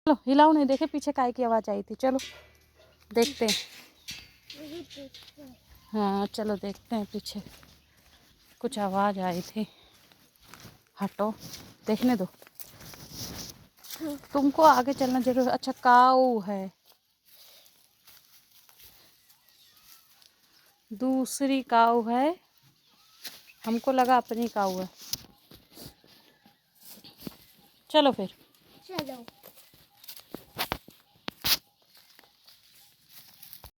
चलो हिलाओ नहीं, देखे पीछे काय की आवाज़ आई थी। चलो देखते हैं। हाँ चलो देखते हैं, पीछे कुछ आवाज़ आई थी। हटो, देखने दो। तुमको आगे चलना जरूर। अच्छा काऊ है, दूसरी काऊ है। हमको लगा अपनी काऊ है। चलो फिर। चलो।